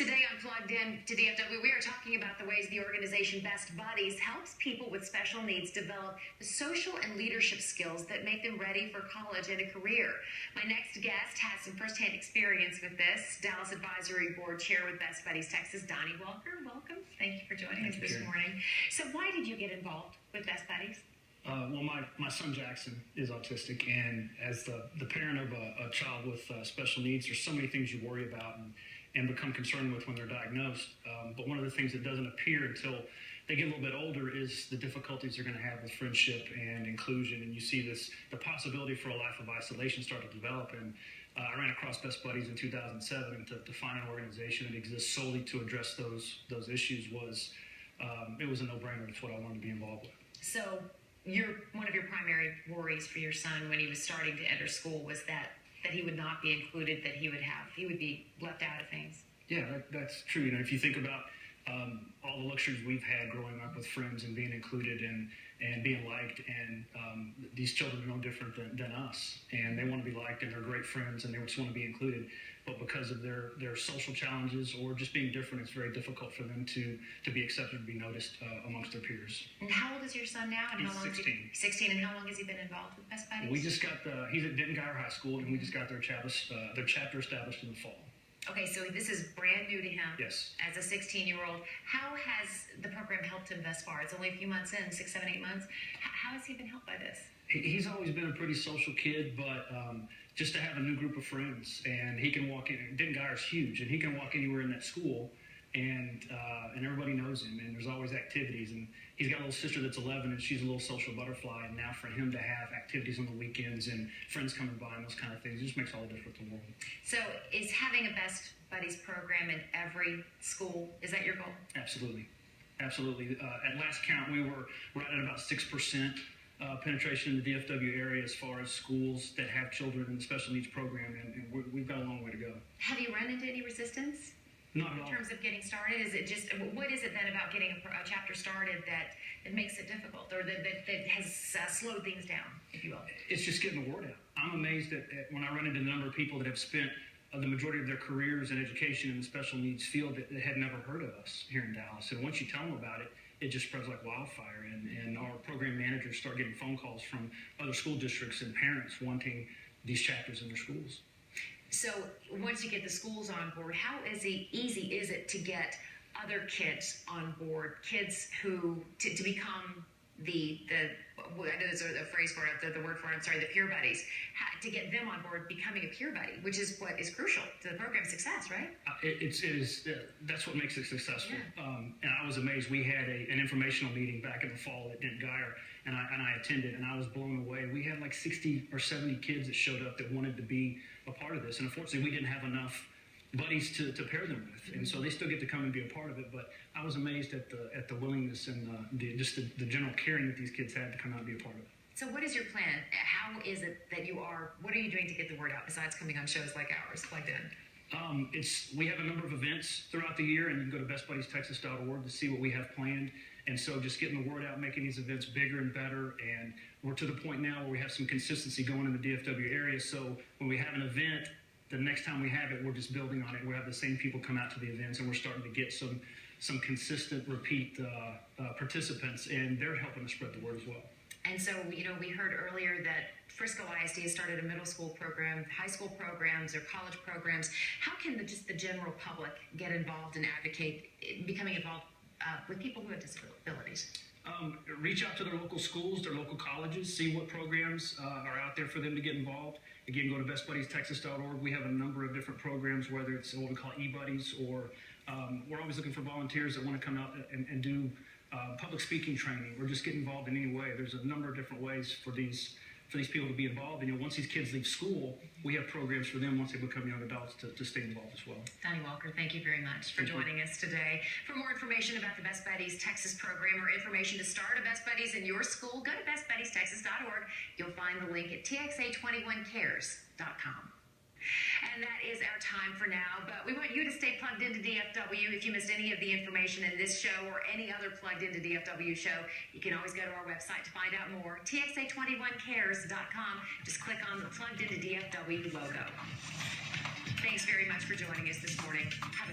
Today on Plugged In to DFW, we are talking about the ways the organization Best Buddies helps people with special needs develop the social and leadership skills that make them ready for college and a career. My next guest has some firsthand experience with this. Dallas Advisory Board Chair with Best Buddies Texas, Donnie Walker. Welcome. Thank you for joining us this morning. So why did you get involved with Best Buddies? Well, my son Jackson is autistic, and as the parent of a child with special needs, there's so many things you worry about and become concerned with when they're diagnosed. But one of the things that doesn't appear until they get a little bit older is the difficulties they're going to have with friendship and inclusion. And you see the possibility for a life of isolation start to develop. And I ran across Best Buddies in 2007, and to find an organization that exists solely to address those issues was it was a no-brainer. It's what I wanted to be involved with. So one of your primary worries for your son when he was starting to enter school was that he would not be included, that he would be left out of things. Yeah, that's true. You know, if you think about all the luxuries we've had growing up with friends and being included and being liked, and these children are no different than us, and they want to be liked, and they're great friends, and they just want to be included. But because of their social challenges or just being different, it's very difficult for them to be accepted and be noticed amongst their peers. And how old is your son now? And He's how long 16. 16. And how long has he been involved with Best Buddies? We just got he's at Denton High School, and we just got their chapter established in the fall. Okay, so this is brand new to him. Yes. As a 16-year-old, how has the program helped him thus far? It's only a few months in, 6, 7, 8 months. How has he been helped by this? He's always been a pretty social kid, but just to have a new group of friends, and he can walk in. Denton Guyer's huge, and he can walk anywhere in that school, and everybody knows him, and there's always activities. And he's got a little sister that's 11, and she's a little social butterfly. And now for him to have activities on the weekends and friends coming by and those kind of things, it just makes all the difference in the world. So is having a Best Buddies program in every school, is that your goal? Absolutely. Absolutely. At last count, we were right at about 6% penetration in the DFW area as far as schools that have children in the special needs program, and we've got a long way to go. Have you run into any resistance? Not at all. In terms of getting started? Is it just, what is it then about getting a chapter started that makes it difficult, or that has slowed things down, if you will? It's just getting the word out. I'm amazed at when I run into the number of people that have spent the majority of their careers in education in the special needs field that had never heard of us here in Dallas. And once you tell them about it, it just spreads like wildfire. And our program managers start getting phone calls from other school districts and parents wanting these chapters in their schools. So once you get the schools on board, how easy is it to get other kids on board, kids who, to become I know there's a phrase for it, the word for it, I'm sorry, the peer buddies, to get them on board becoming a peer buddy, which is what is crucial to the program's success, right? It is. That's what makes it successful. Yeah. And I was amazed. We had an informational meeting back in the fall at Denton Guyer, and I attended, and I was blown away. We had like 60 or 70 kids that showed up that wanted to be a part of this, and unfortunately we didn't have enough buddies to pair them with, and so they still get to come and be a part of it. But I was amazed at the willingness and the general caring that these kids had to come out and be a part of it. So what is your plan? How is it that what are you doing to get the word out besides coming on shows like ours, Plugged In? We have a number of events throughout the year, and you can go to bestbuddiestexas.org to see what we have planned. And so just getting the word out, making these events bigger and better, and we're to the point now where we have some consistency going in the DFW area. So when we have an event, the next time we have it, we're just building on it. We have the same people come out to the events, and we're starting to get some consistent repeat participants, and they're helping us spread the word as well. And so, we heard earlier that Frisco ISD has started a middle school program, high school programs, or college programs. How can the general public get involved and advocate, becoming involved with people who have disabilities? Reach out to their local schools, their local colleges, see what programs are out there for them to get involved. Again, go to bestbuddiestexas.org. We have a number of different programs, whether it's what we call e-buddies, or we're always looking for volunteers that want to come out and do public speaking training, or just get involved in any way. There's a number of different ways for these people to be involved. And once these kids leave school, we have programs for them once they become young adults to stay involved as well. Donnie Walker, thank you very much for joining us today. For more information about the Best Buddies Texas program, or information to start a Best Buddies in your school, go to bestbuddiestexas.org. You'll find the link at txa21cares.com. And that is our time for now, but we want you to stay plugged into DFW. If you missed any of the information in this show or any other Plugged Into DFW show, you can always go to our website to find out more, txa21cares.com. Just click on the Plugged Into DFW logo. Thanks very much for joining us this morning. Have